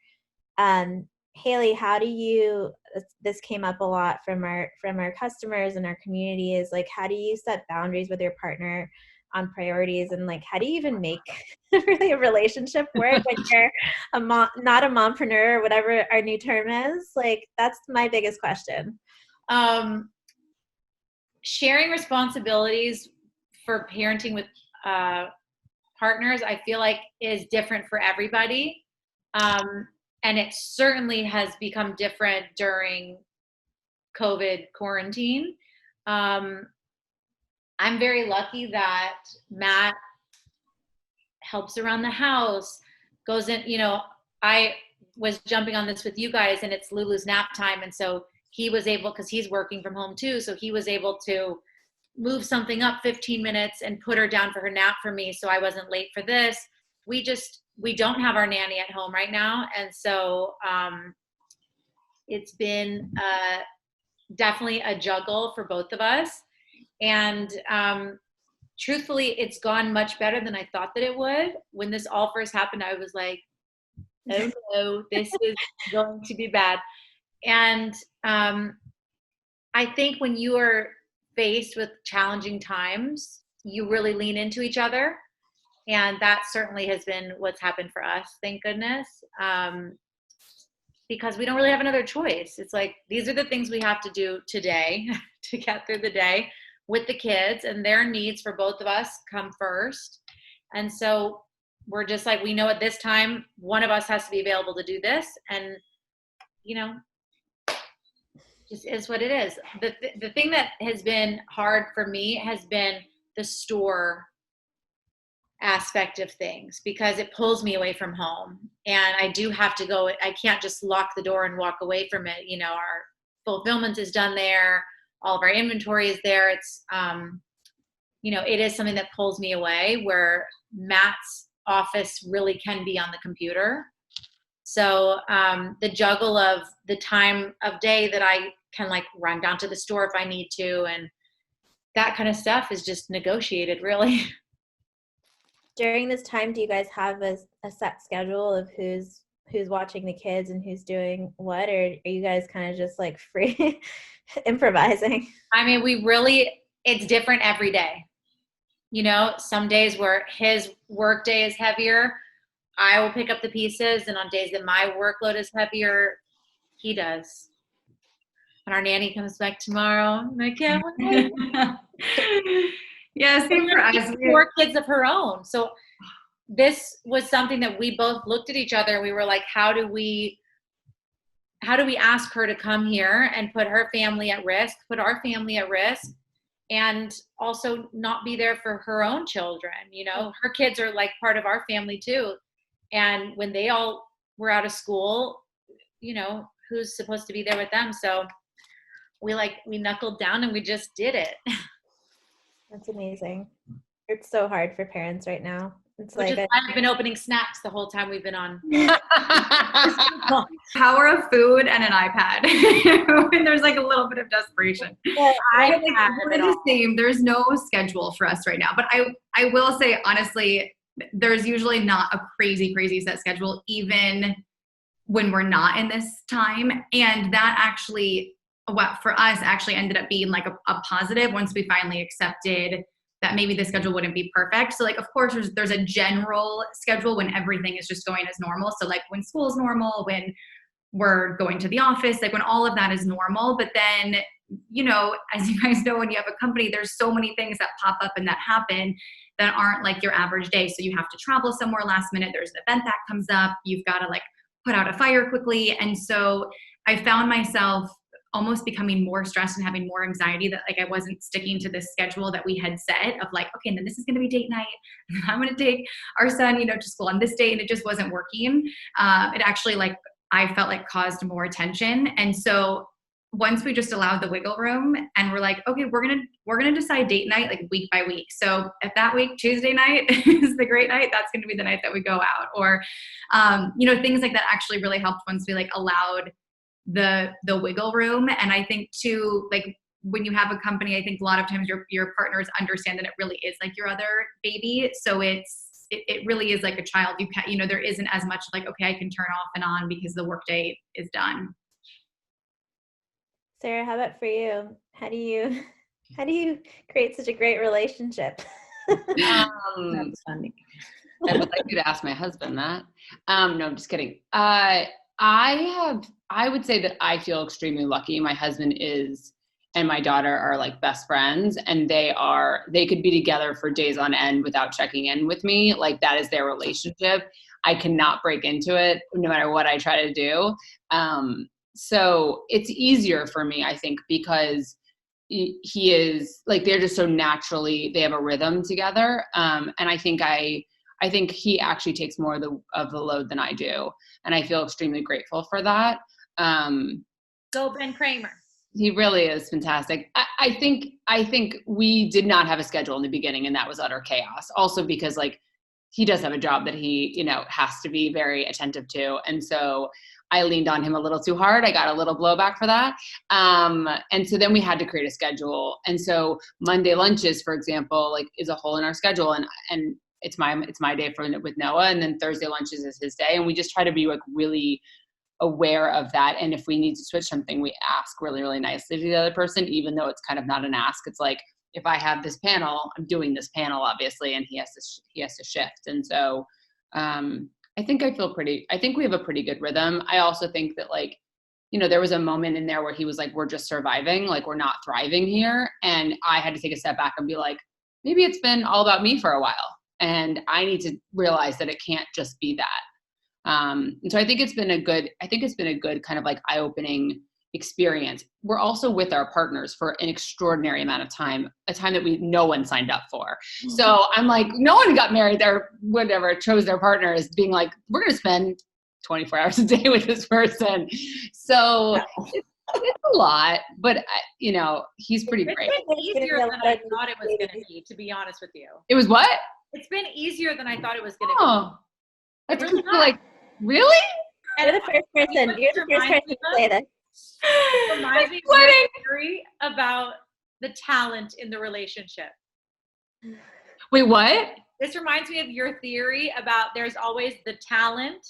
Haylie, how do you, this came up a lot from our customers and our community, is like, how do you set boundaries with your partner on priorities, and like, how do you even make really a relationship work when you're not a mompreneur, or whatever our new term is? Like, that's my biggest question. Sharing responsibilities for parenting with partners, I feel like is different for everybody. And it certainly has become different during COVID quarantine. I'm very lucky that Matt helps around the house, goes in, I was jumping on this with you guys, and it's Lulu's nap time. And so he was able, because he's working from home too, so he was able to move something up 15 minutes and put her down for her nap for me, so I wasn't late for this. We don't have our nanny at home right now. And so it's been definitely a juggle for both of us. And truthfully, it's gone much better than I thought that it would. When this all first happened, I was like, oh no, this is going to be bad. And I think when you are faced with challenging times, you really lean into each other. And that certainly has been what's happened for us, thank goodness. Because we don't really have another choice. It's like, these are the things we have to do today to get through the day with the kids, and their needs for both of us come first. And so we're just like, we know at this time, one of us has to be available to do this. And, just is what it is. The thing that has been hard for me has been the store aspect of things, because it pulls me away from home, and I do have to go. I can't just lock the door and walk away from it. Our fulfillment is done there. All of our inventory is there. It's, it is something that pulls me away, where Matt's office really can be on the computer. So the juggle of the time of day that I can like run down to the store if I need to. And that kind of stuff is just negotiated, really. During this time, do you guys have a set schedule of who's watching the kids and who's doing what, or are you guys kind of just like free improvising? I mean, it's different every day. Some days where his work day is heavier, I will pick up the pieces, and on days that my workload is heavier, he does. And our nanny comes back tomorrow, and I can't wait. Yeah, same for us. 4 kids of her own. So this was something that we both looked at each other. We were like, how do we ask her to come here and put her family at risk, put our family at risk, and also not be there for her own children? Her kids are like part of our family too. And when they all were out of school, who's supposed to be there with them? So we knuckled down and we just did it. That's amazing. It's so hard for parents right now. It's Which like is why I've been opening snacks the whole time we've been on. Power of food and an iPad when there's like a little bit of desperation. Yeah, We're the same. There's no schedule for us right now, but I will say honestly, there's usually not a crazy set schedule even when we're not in this time, and that actually, what for us actually ended up being like a positive once we finally accepted that maybe the schedule wouldn't be perfect. So like, of course, there's a general schedule when everything is just going as normal. So like when school's normal, when we're going to the office, like when all of that is normal. But then, as you guys know, when you have a company, there's so many things that pop up and that happen that aren't like your average day. So you have to travel somewhere last minute. There's an event that comes up. You've got to like put out a fire quickly. And so I found myself almost becoming more stressed and having more anxiety that like I wasn't sticking to this schedule that we had set of like, okay, and then this is going to be date night, and then I'm going to take our son, to school on this day, and it just wasn't working. It actually like I felt like caused more tension. And so once we just allowed the wiggle room and we're like, okay, we're gonna decide date night like week by week. So if that week Tuesday night is the great night, that's gonna be the night that we go out, or things like that actually really helped once we like allowed the wiggle room. And I think too, like when you have a company, I think a lot of times your partners understand that it really is like your other baby. So it really is like a child. You can, there isn't as much like, okay, I can turn off and on because the workday is done. Sarah, how about for you? How do you create such a great relationship? That's funny. I would like you to ask my husband that. No, I'm just kidding. I would say that I feel extremely lucky. My husband and my daughter are like best friends, and they could be together for days on end without checking in with me. Like that is their relationship. I cannot break into it no matter what I try to do. So it's easier for me, I think, because he is like, they're just so naturally, they have a rhythm together. And I think he actually takes more of the load than I do. And I feel extremely grateful for that. Go Ben Kramer. He really is fantastic. I think we did not have a schedule in the beginning, and that was utter chaos. Also because like he does have a job that he, has to be very attentive to. And so I leaned on him a little too hard. I got a little blowback for that. And so then we had to create a schedule. And so Monday lunches, for example, like is a hole in our schedule, and it's my day with Noah, and then Thursday lunches is his day. And we just try to be like really aware of that. And if we need to switch something, we ask really, really nicely to the other person, even though it's kind of not an ask. It's like, if I have this panel, I'm doing this panel, obviously, and he has to shift. And so I think we have a pretty good rhythm. I also think that like, there was a moment in there where he was like, we're just surviving, like we're not thriving here. And I had to take a step back and be like, maybe it's been all about me for a while, and I need to realize that it can't just be that. And so I think it's been a good kind of like eye-opening experience. We're also with our partners for an extraordinary amount of time, a time that no one signed up for. So I'm like, no one got married there, whatever, chose their partner as being like, we're going to spend 24 hours a day with this person. So it's a lot, but he's pretty great. It's been easier than I thought it was going to be, to be honest with you. It was what? It's been easier than I thought it was going to be. Oh, that's really like, really? You're the first person to say this. Reminds me of your theory about the talent in the relationship. Wait, what? This reminds me of your theory about there's always the talent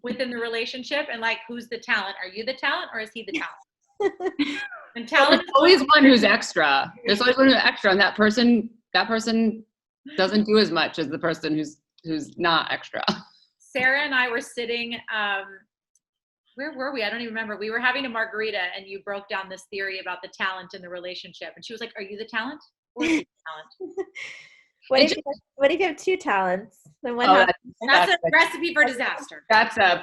within the relationship, and like, who's the talent? Are you the talent, or is he the talent? And talent There's always one who's extra. There's always one who's extra, and that person doesn't do as much as the person who's not extra. Sarah and I were sitting, where were we? I don't even remember. We were having a margarita, and you broke down this theory about the talent in the relationship. And she was like, are you the talent, or is he the talent? What if you have two talents? Then what Oh, happens? That's a recipe for disaster. That's a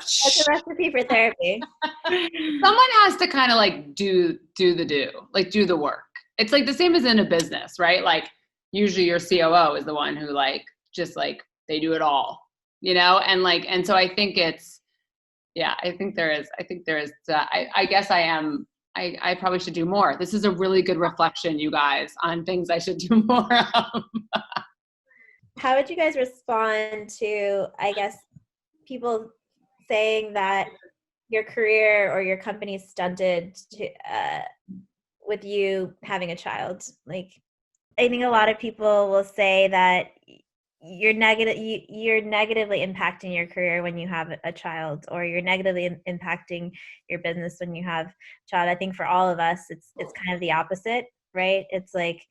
recipe for therapy. Someone has to kind of like do the work. It's like the same as in a business, right? Like usually your COO is the one who like just like they do it all, you know? And so I think it's, yeah, I think there is, I guess I probably should do more. This is a really good reflection, you guys, on things I should do more of. How would you guys respond to, I guess, people saying that your career or your company stunted with you having a child? Like, I think a lot of people will say that you're negatively impacting your career when you have a child, or you're negatively impacting your business when you have a child. I think for all of us, it's kind of the opposite, right? It's like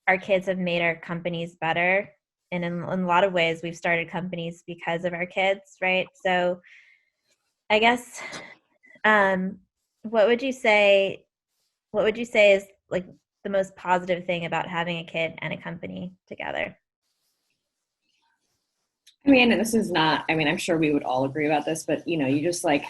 our kids have made our companies better. And in a lot of ways, we've started companies because of our kids, right? So I guess, what would you say is like the most positive thing about having a kid and a company together? I mean, and this is not, I mean, I'm sure we would all agree about this, but you know, you just like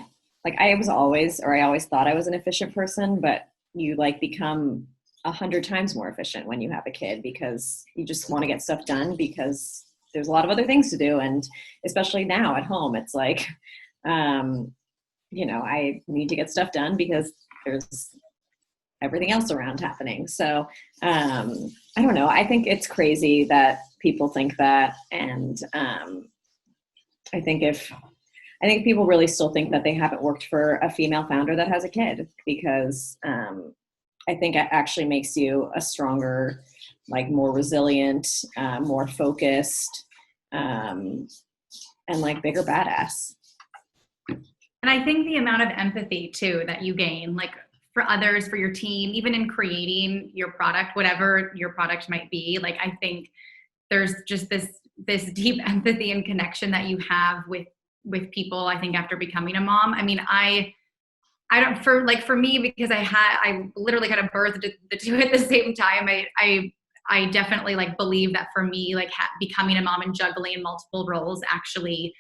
I always thought I was an efficient person, but you like become 100 times more efficient when you have a kid, because you just want to get stuff done because there's a lot of other things to do. And especially now at home, it's like, you know, I need to get stuff done because there's everything else around happening. So I don't know. I think it's crazy that people think that. And I think people really still think that they haven't worked for a female founder that has a kid, because I think it actually makes you a stronger, like more resilient, more focused, and like bigger badass. And I think the amount of empathy too that you gain, like for others, for your team, even in creating your product, whatever your product might be, like I think there's just this deep empathy and connection that you have with people, I think, after becoming a mom. I mean, I don't, for me, because I literally kind of birthed the two at the same time. I definitely like believe that for me, like becoming a mom and juggling in multiple roles actually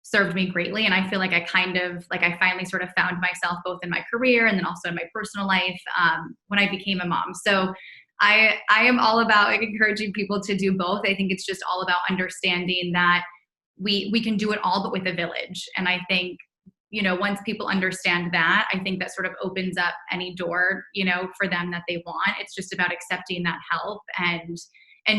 served me greatly. And I feel like I finally sort of found myself both in my career and then also in my personal life when I became a mom. So I am all about like encouraging people to do both. I think it's just all about understanding that we can do it all, but with a village. And I think, you know, once people understand that, I think that sort of opens up any door, you know, for them that they want. It's just about accepting that help and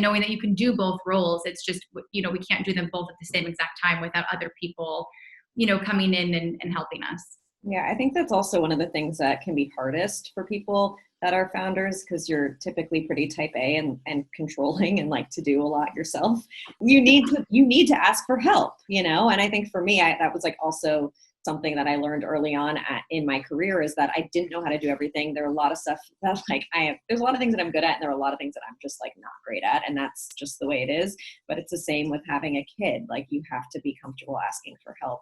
knowing that you can do both roles. It's just, you know, we can't do them both at the same exact time without other people, you know, coming in and helping us. Yeah, I think that's also one of the things that can be hardest for people that are founders, because you're typically pretty type A and controlling and like to do a lot yourself. You need to ask for help, you know? And I think for me, that was like also something that I learned early on in my career, is that I didn't know how to do everything. There are a lot of stuff that like there's a lot of things that I'm good at, and there are a lot of things that I'm just like not great at. And that's just the way it is. But it's the same with having a kid. Like you have to be comfortable asking for help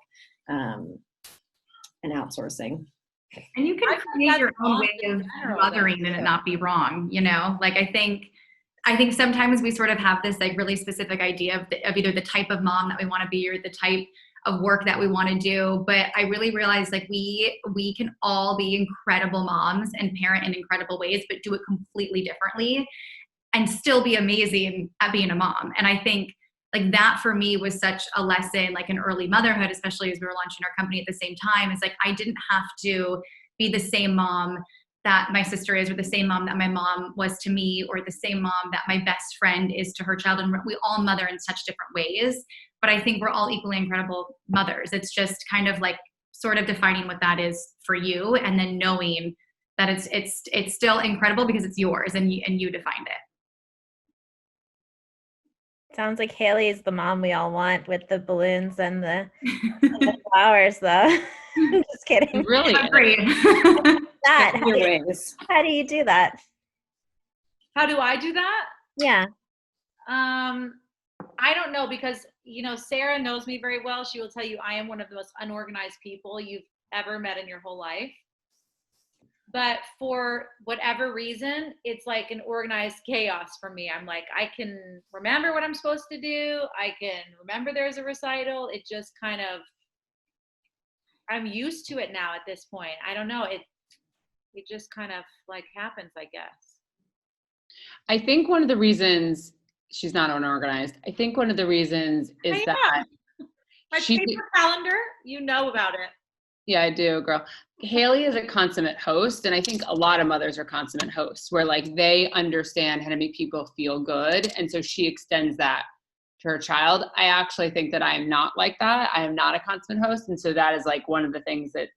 and outsourcing. And you can create your own way of mothering and it not be wrong, you know? Like I think sometimes we sort of have this like really specific idea of either the type of mom that we want to be or the type of work that we want to do. But I really realized like we can all be incredible moms and parent in incredible ways, but do it completely differently and still be amazing at being a mom. And I think like that for me was such a lesson, like in early motherhood, especially as we were launching our company at the same time. It's like, I didn't have to be the same mom that my sister is, or the same mom that my mom was to me, or the same mom that my best friend is to her child. And we all mother in such different ways, but I think we're all equally incredible mothers. It's just kind of like sort of defining what that is for you, and then knowing that it's still incredible because it's yours and you defined it. Sounds like Haylie is the mom we all want with the balloons and the flowers, though. Just kidding. Really? Agree. That, Anyways, how do you do that? How do I do that? Yeah. I don't know, because Sarah knows me very well. She will tell you I am one of the most unorganized people you've ever met in your whole life. But for whatever reason, it's like an organized chaos for me. I'm like, I can remember what I'm supposed to do. I can remember there's a recital. It just kind of, I'm used to it now at this point. I don't know. It just kind of like happens, I guess. I think one of the reasons she's not unorganized, I think one of the reasons is that my paper calendar, you know about it. Yeah, I do, girl. Haylie is a consummate host, and I think a lot of mothers are consummate hosts, where like they understand how to make people feel good, and so she extends that to her child. I actually think that I am not like that. I am not a consummate host, and so that is like one of the things that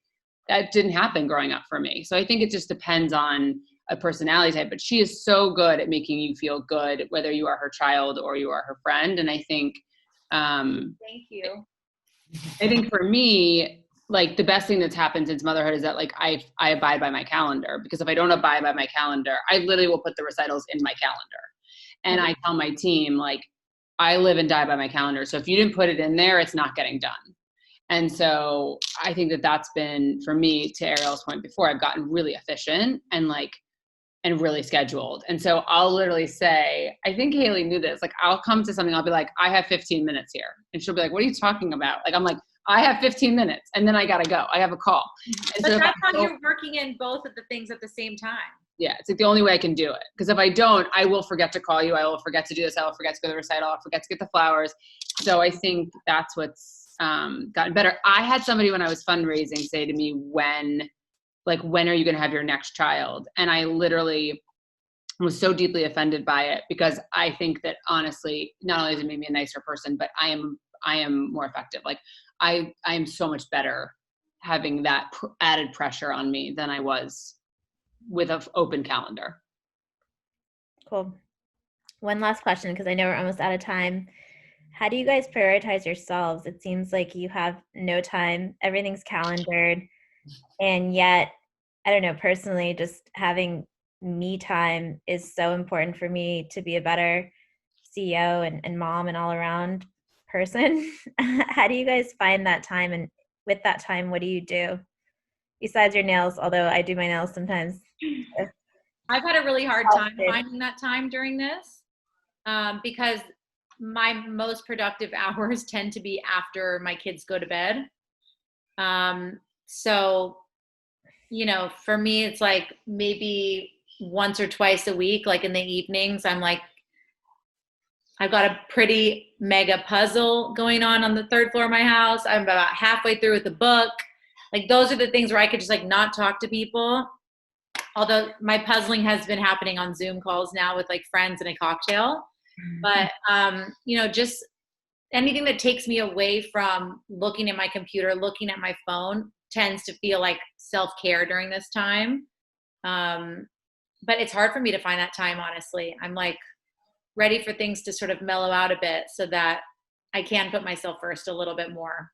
didn't happen growing up for me. So I think it just depends on a personality type, but she is so good at making you feel good, whether you are her child or you are her friend. And I think, thank you. I think for me, like the best thing that's happened since motherhood is that like I abide by my calendar, because if I don't abide by my calendar, I literally will put the recitals in my calendar. And I tell my team, like, I live and die by my calendar. So if you didn't put it in there, it's not getting done. And so I think that that's been, for me, to Ariel's point before, I've gotten really efficient and really scheduled. And so I'll literally say, I think Haylie knew this, like I'll come to something, I'll be like, I have 15 minutes here. And she'll be like, what are you talking about? Like, I'm like, I have 15 minutes and then I gotta go. I have a call. And but so that's how you're working in both of the things at the same time. Yeah, it's like the only way I can do it. Because if I don't, I will forget to call you. I will forget to do this. I will forget to go to the recital. I'll forget to get the flowers. So I think that's what's gotten better. I had somebody when I was fundraising say to me, when are you going to have your next child? And I literally was so deeply offended by it, because I think that honestly, not only has it made me a nicer person, but I am more effective. Like I am so much better having that added pressure on me than I was with an open calendar. Cool. One last question, because I know we're almost out of time. How do you guys prioritize yourselves? It seems like you have no time. Everything's calendared. And yet, I don't know, personally, just having me time is so important for me to be a better CEO and mom and all around person. How do you guys find that time? And with that time, what do you do? Besides your nails, although I do my nails sometimes. I've had a really hard time finding that time during this, because my most productive hours tend to be after my kids go to bed. So, for me, it's like maybe once or twice a week, like in the evenings, I'm like, I've got a pretty mega puzzle going on the third floor of my house. I'm about halfway through with the book. Like those are the things where I could just like not talk to people. Although my puzzling has been happening on Zoom calls now with like friends and a cocktail. But, just anything that takes me away from looking at my computer, looking at my phone tends to feel like self-care during this time. But it's hard for me to find that time, honestly. I'm like ready for things to sort of mellow out a bit so that I can put myself first a little bit more.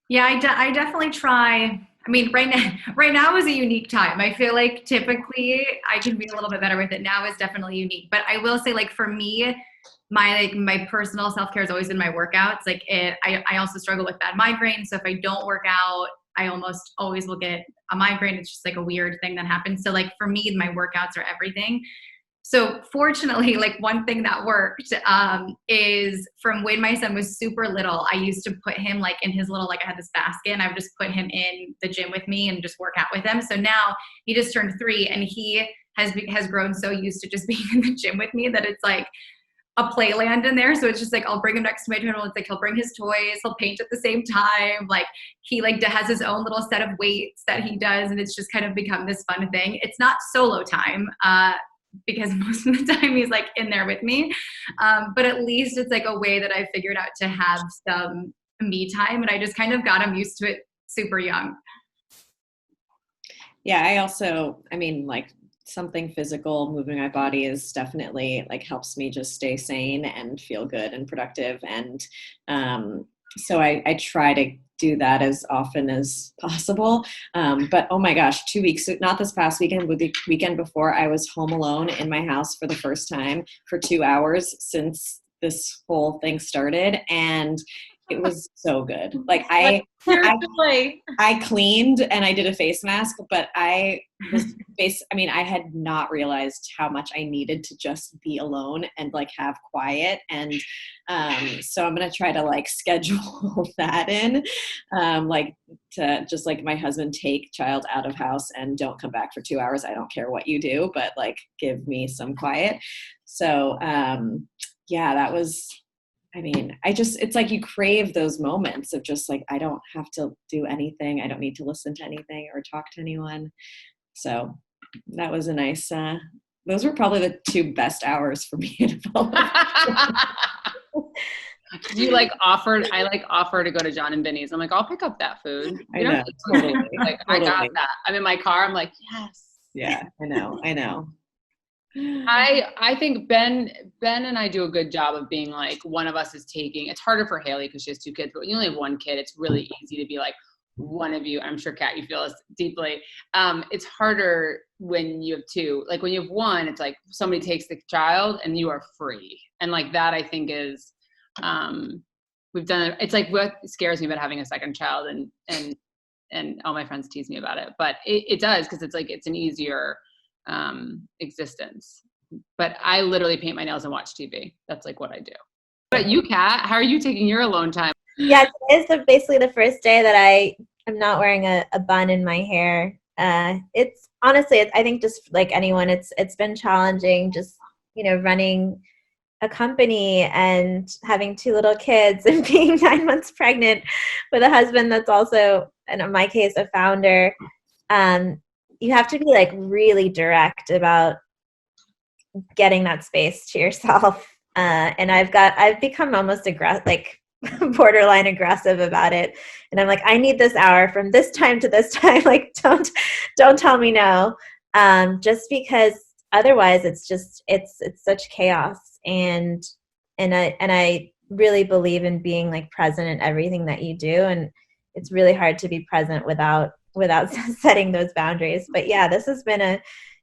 Yeah, I definitely try. I mean, right now is a unique time. I feel like typically I can be a little bit better with it. Now is definitely unique. But I will say, like, for me, my personal self-care has always been my workouts. Like I also struggle with bad migraine. So if I don't work out, I almost always will get a migraine. It's just like a weird thing that happens. So like for me, my workouts are everything. So fortunately, like one thing that worked is from when my son was super little, I used to put him like in his little, like I had this basket and I would just put him in the gym with me and just work out with him. So now he just turned 3 and he has grown so used to just being in the gym with me that it's like a playland in there. So it's just like, I'll bring him next to my journal. It's like, he'll bring his toys, he'll paint at the same time. Like he like has his own little set of weights that he does. And it's just kind of become this fun thing. It's not solo time, because most of the time he's like in there with me. But at least it's like a way that I figured out to have some me time. And I just kind of got him used to it super young. Yeah, I mean, like something physical, moving my body is definitely like helps me just stay sane and feel good and productive. And so I try to do that as often as possible. But oh my gosh, 2 weeks, not this past weekend, but the weekend before, I was home alone in my house for the first time for 2 hours since this whole thing started. And it was so good. Like I cleaned and I did a face mask, but I had not realized how much I needed to just be alone and like have quiet. And so I'm going to try to like schedule that in, like to just like my husband, take child out of house and don't come back for 2 hours. I don't care what you do, but like give me some quiet. So yeah, that was, I mean, it's like you crave those moments of just like, I don't have to do anything. I don't need to listen to anything or talk to anyone. So that was a nice, those were probably the 2 best hours for me in I offer to go to John and Benny's. I'm like, I'll pick up that food. I know, totally. Like, totally. I got that. I'm in my car. I'm like, yes. Yeah, I know. I think Ben and I do a good job of being like, one of us is taking, it's harder for Haylie because she has 2 kids, but when you only have 1 kid, it's really easy to be like, one of you, I'm sure Kat, you feel this deeply. It's harder when you have 2. Like when you have 1, it's like somebody takes the child and you are free. And like that, I think is, we've done it. It's like what scares me about having a second child, and all my friends tease me about it, but it does, because it's like, it's an easier existence. But I literally paint my nails and watch TV. That's like what I do. But you, Kat, how are you taking your alone time? Yeah, today's basically the first day that I am not wearing a bun in my hair. It's honestly, I think just like anyone, it's been challenging just, running a company and having 2 little kids and being 9 months pregnant with a husband that's also, and in my case, a founder. You have to be like really direct about getting that space to yourself. And I've become almost like borderline aggressive about it. And I'm like, I need this hour from this time to this time. Like, don't tell me no. Just because otherwise it's such chaos. And I really believe in being like present in everything that you do. And it's really hard to be present without setting those boundaries. But yeah, this has been a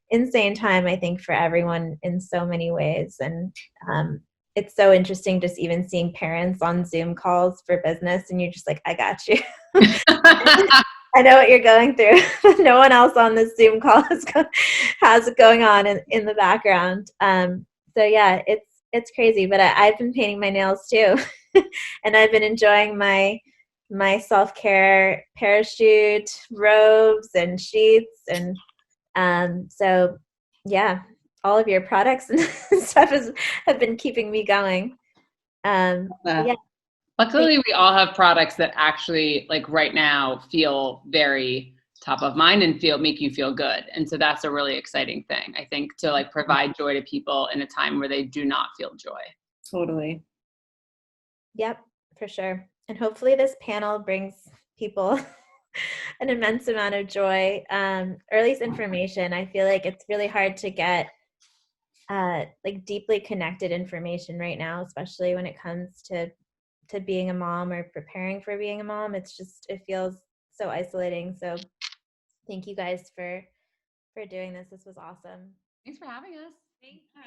insane time, I think, for everyone in so many ways. And it's so interesting just even seeing parents on Zoom calls for business, and you're just like, I got you. I know what you're going through. No one else on this Zoom call has it going on in the background. So yeah, it's crazy, but I've been painting my nails too. And I've been enjoying my self-care parachute robes and sheets. And so yeah, all of your products and stuff have been keeping me going. Yeah. Luckily, we all have products that actually, like right now, feel very top of mind and make you feel good. And so that's a really exciting thing, I think, to like provide joy to people in a time where they do not feel joy. Totally. Yep, for sure. And hopefully this panel brings people an immense amount of joy, or at least information. I feel like it's really hard to get like deeply connected information right now, especially when it comes to being a mom or preparing for being a mom. It feels so isolating. So thank you guys for doing this. This was awesome. Thanks for having us. Thank you.